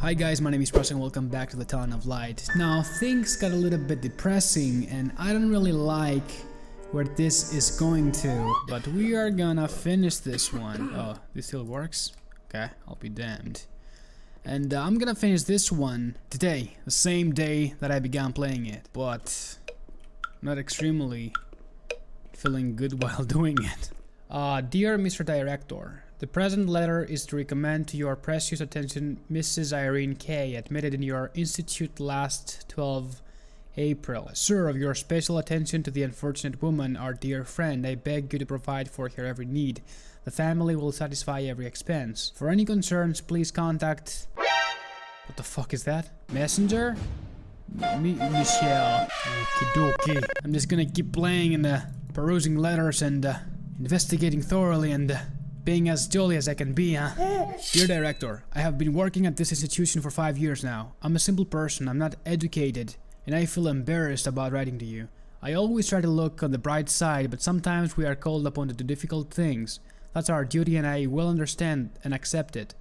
Hi guys, my name is Press and welcome back to the Town of Light. Now things got a little bit depressing and I don't really like where this is going to, but we are gonna finish this one. Oh, this still works? Okay, I'll be damned. And I'm gonna finish this one today, the same day that I began playing it, but not extremely feeling good while doing it. Dear Mr. Director, the present letter is to recommend to your precious attention Mrs. Irene K., admitted in your institute last 12 April. Sir, of your special attention to the unfortunate woman, our dear friend, I beg you to provide for her every need. The family will satisfy every expense. For any concerns, please contact... What the fuck is that? Messenger? Michelle. Okidoki. I'm just gonna keep playing and perusing letters and investigating thoroughly and being as jolly as I can be, huh? Dear Director, I have been working at this institution for 5 years now. I'm a simple person, I'm not educated, and I feel embarrassed about writing to you. I always try to look on the bright side, but sometimes we are called upon to do difficult things. That's our duty and I will understand and accept it.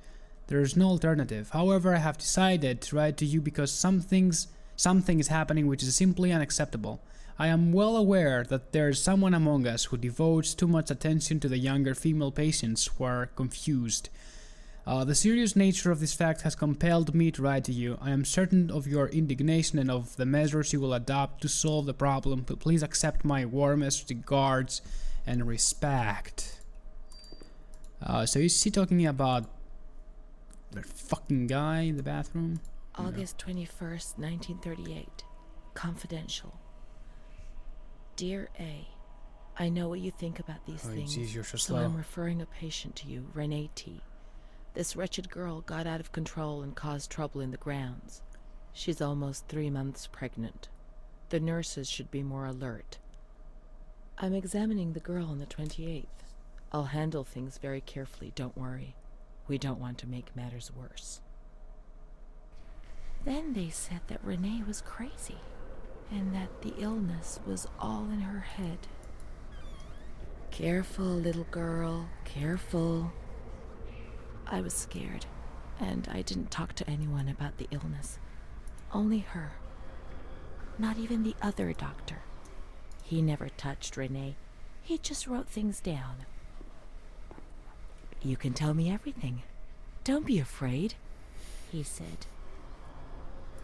There is no alternative. However, I have decided to write to you because something is happening which is simply unacceptable. I am well aware that there is someone among us who devotes too much attention to the younger female patients who are confused. The serious nature of this fact has compelled me to write to you. I am certain of your indignation and of the measures you will adopt to solve the problem, but please accept my warmest regards and respect. So is he talking about the fucking guy in the bathroom? August 21st, 1938. Confidential. Dear A, I know what you think about these things, geez, you're so so slow. I'm referring a patient to you, Renee T. This wretched girl got out of control and caused trouble in the grounds. She's almost 3 months pregnant. The nurses should be more alert. I'm examining the girl on the 28th. I'll handle things very carefully, don't worry. We don't want to make matters worse. Then they said that Renee was crazy, and that the illness was all in her head. Careful, little girl, careful. I was scared, and I didn't talk to anyone about the illness. Only her. Not even the other doctor. He never touched Renee. He just wrote things down. You can tell me everything. Don't be afraid, he said.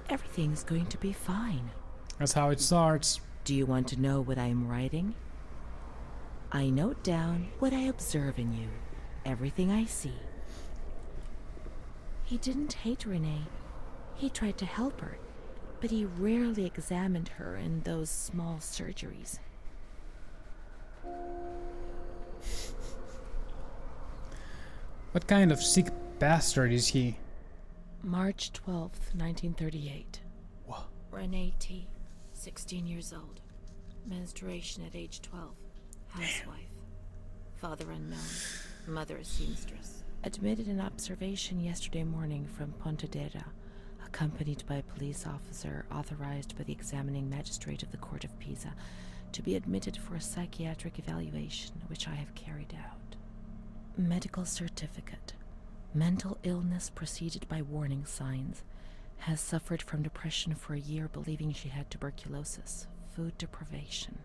Everything's going to be fine. That's how it starts. Do you want to know what I am writing? I note down what I observe in you, everything I see. He didn't hate Renee. He tried to help her, but he rarely examined her in those small surgeries. What kind of sick bastard is he? March 12th, 1938. What? Renee T., 16 years old. Menstruation at age 12. Housewife. Father unknown. Mother a seamstress. Admitted in observation yesterday morning from Pontedera, accompanied by a police officer authorized by the examining magistrate of the Court of Pisa to be admitted for a psychiatric evaluation, which I have carried out. Medical certificate. Mental illness preceded by warning signs. Has suffered from depression for a year, believing she had tuberculosis. Food deprivation.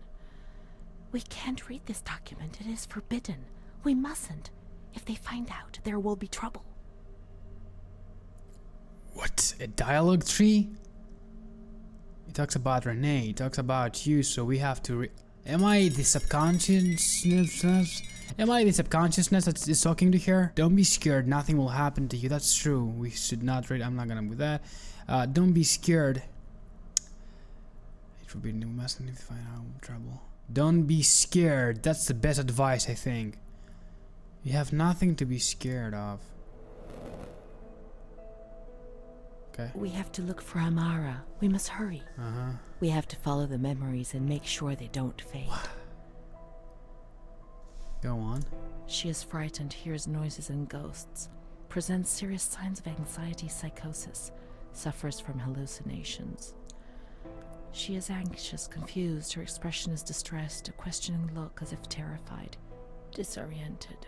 We can't read this document. It is forbidden. We mustn't. If they find out, there will be trouble. What? A dialogue tree? He talks about Renee, he talks about you, so we have to Am I the subconsciousness? Am I the subconsciousness that is talking to her? Don't be scared, nothing will happen to you. That's true. We should not read. I'm not gonna do that. Don't be scared. It would be we mustn't find out trouble. Don't be scared. That's the best advice, I think. You have nothing to be scared of. Okay. We have to look for Amara. We must hurry. We have to follow the memories and make sure they don't fade. What? Go on. She is frightened, hears noises and ghosts, presents serious signs of anxiety, psychosis, suffers from hallucinations. She is anxious, confused, her expression is distressed, a questioning look as if terrified, disoriented.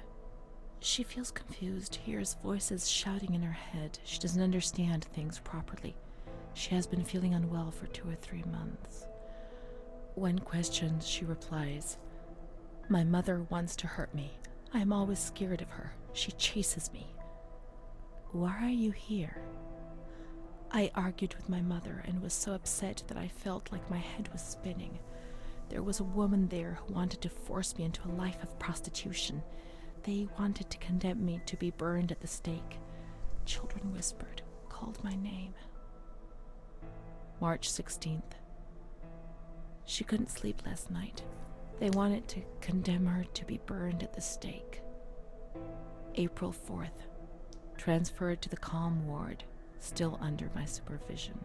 She feels confused, hears voices shouting in her head. She doesn't understand things properly. She has been feeling unwell for 2 or 3 months. When questioned, she replies, "My mother wants to hurt me. I am always scared of her. She chases me." "Why are you here?" "I argued with my mother and was so upset that I felt like my head was spinning. There was a woman there who wanted to force me into a life of prostitution. They wanted to condemn me to be burned at the stake. Children whispered, called my name." March 16th. She couldn't sleep last night. They wanted to condemn her to be burned at the stake. April 4th. Transferred to the calm ward, still under my supervision.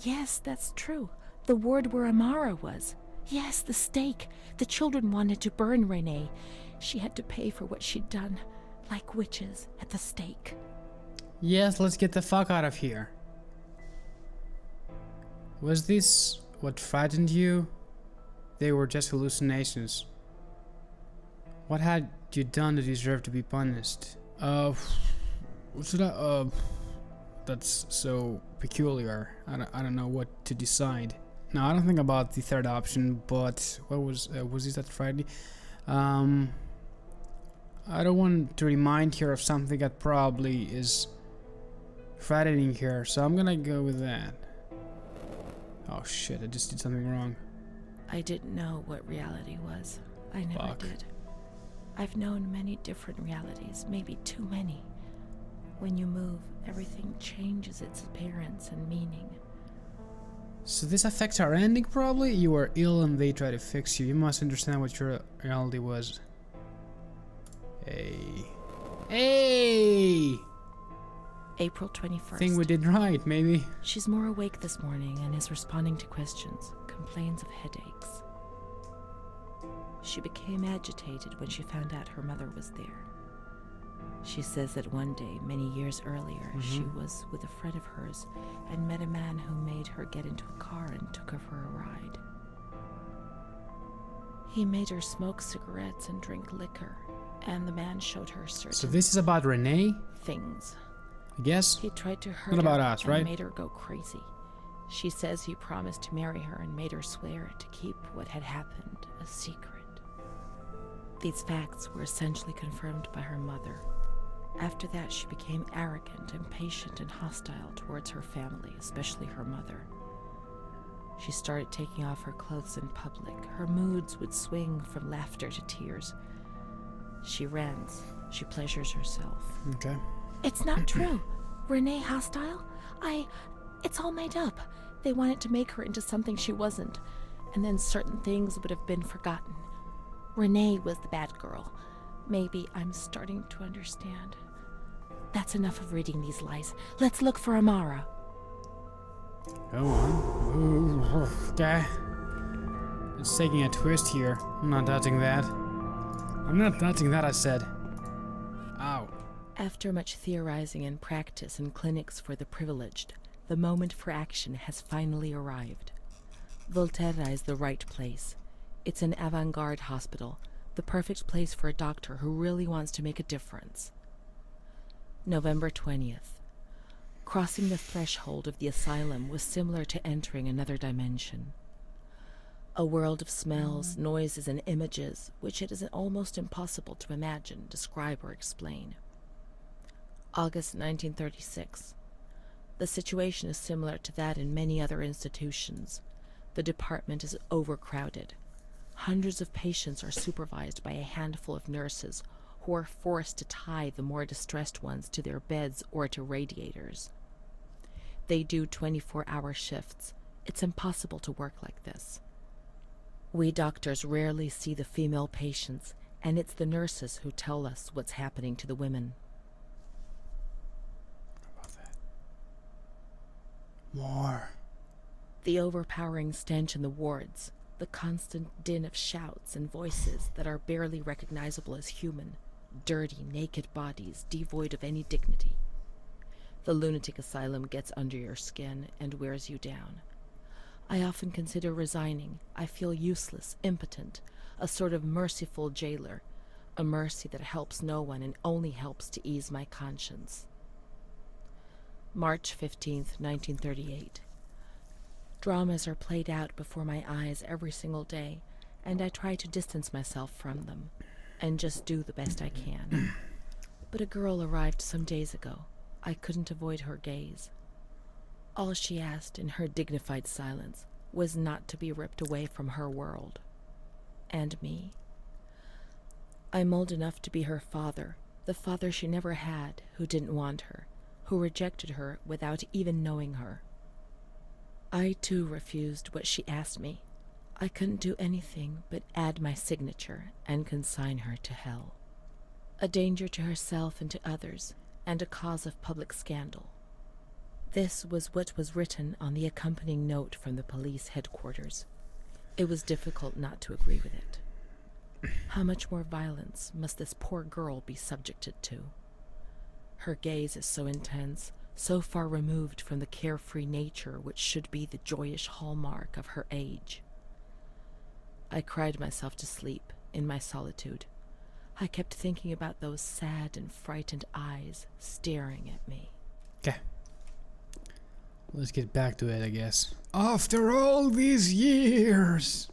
"Yes, that's true. The ward where Amara was. Yes, the stake. The children wanted to burn Renee. She had to pay for what she'd done, like witches at the stake." Yes, let's get the fuck out of here. Was this what frightened you? They were just hallucinations. What had you done to deserve to be punished? Should I, that's so peculiar. I don't know what to decide. No, I don't think about the third option, but what was this that Friday? I don't want to remind her of something that probably is frightening her, so I'm gonna go with that. Oh shit, I just did something wrong. I didn't know what reality was. I never did. I've known many different realities, maybe too many. When you move, everything changes its appearance and meaning. So this affects our ending probably? You were ill and they try to fix you. You must understand what your reality was. Hey. Hey! April 21st. Think we did right, maybe. She's more awake this morning and is responding to questions, complains of headaches. She became agitated when she found out her mother was there. She says that one day, many years earlier, she was with a friend of hers and met a man who made her get into a car and took her for a ride. He made her smoke cigarettes and drink liquor, and the man showed her certain So this is about Renee? things. I guess? He tried to hurt Not about her us, and right? made her go crazy. She says he promised to marry her and made her swear to keep what had happened a secret. These facts were essentially confirmed by her mother. After that, she became arrogant, impatient, and hostile towards her family, especially her mother. She started taking off her clothes in public. Her moods would swing from laughter to tears. She rants. She pleasures herself. Okay. It's not true. Renee hostile? It's all made up. They wanted to make her into something she wasn't. And then certain things would have been forgotten. Renee was the bad girl. Maybe I'm starting to understand. That's enough of reading these lies. Let's look for Amara. Go on. Okay. It's taking a twist here. I'm not touching that. I'm not touching that, I said. Ow. After much theorizing and practice in clinics for the privileged, the moment for action has finally arrived. Volterra is the right place. It's an avant-garde hospital, the perfect place for a doctor who really wants to make a difference. November 20th. Crossing the threshold of the asylum was similar to entering another dimension. A world of smells, noises, and images which it is almost impossible to imagine, describe, or explain. August 1936. The situation is similar to that in many other institutions. The department is overcrowded. Hundreds of patients are supervised by a handful of nurses who are forced to tie the more distressed ones to their beds or to radiators. They do 24-hour shifts. It's impossible to work like this. We doctors rarely see the female patients, and it's the nurses who tell us what's happening to the women. How about that? More. The overpowering stench in the wards, the constant din of shouts and voices that are barely recognizable as human, dirty, naked bodies devoid of any dignity. The lunatic asylum gets under your skin and wears you down. I often consider resigning. I feel useless, impotent, a sort of merciful jailer, a mercy that helps no one and only helps to ease my conscience. March 15th, 1938. Dramas are played out before my eyes every single day, and I try to distance myself from them, and just do the best I can. But a girl arrived some days ago. I couldn't avoid her gaze. All she asked in her dignified silence was not to be ripped away from her world. And me. I'm old enough to be her father, the father she never had, who didn't want her, who rejected her without even knowing her. I too refused what she asked me. I couldn't do anything but add my signature and consign her to hell. A danger to herself and to others, and a cause of public scandal. This was what was written on the accompanying note from the police headquarters. It was difficult not to agree with it. How much more violence must this poor girl be subjected to? Her gaze is so intense, so far removed from the carefree nature which should be the joyous hallmark of her age. I cried myself to sleep in my solitude. I kept thinking about those sad and frightened eyes staring at me. Okay. Let's get back to it, I guess. After all these years!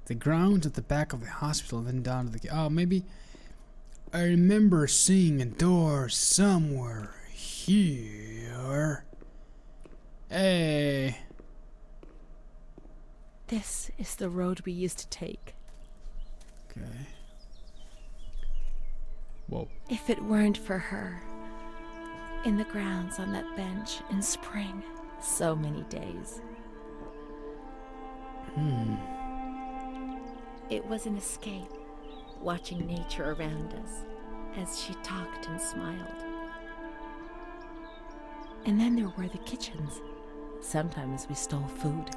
The ground at the back of the hospital, then down to the... Oh, maybe... I remember seeing a door somewhere here. Hey. This is the road we used to take. Okay. Whoa. If it weren't for her, in the grounds on that bench in spring, so many days. It was an escape, watching nature around us as she talked and smiled. And then there were the kitchens. Sometimes we stole food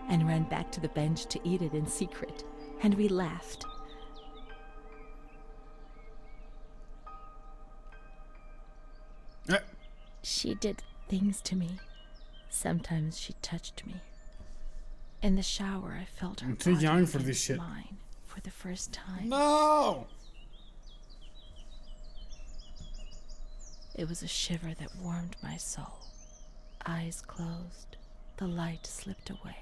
and ran back to the bench to eat it in secret, and we laughed. She did things to me. Sometimes she touched me. In the shower, I felt her I'm too body young for this against shit. mine for the first time. No! It was a shiver that warmed my soul. Eyes closed, the light slipped away.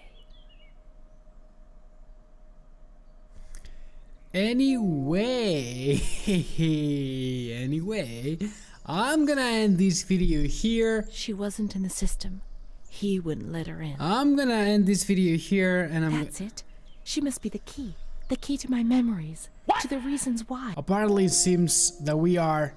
Anyway, I'm gonna end this video here. She wasn't in the system. He wouldn't let her in. I'm gonna end this video here, and That's it. She must be the key to my memories, to the reasons why. Apparently it seems that we are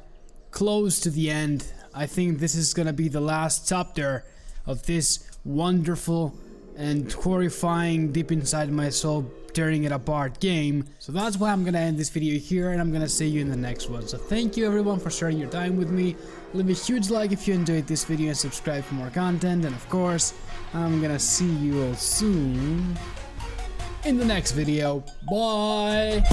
close to the end. I think this is gonna be the last chapter of this wonderful and horrifying, deep inside my soul, tearing it apart game. So that's why I'm gonna end this video here, and I'm gonna see you in the next one. So thank you everyone for sharing your time with me. Leave a huge like if you enjoyed this video and subscribe for more content. And of course, I'm gonna see you all soon in the next video. Bye!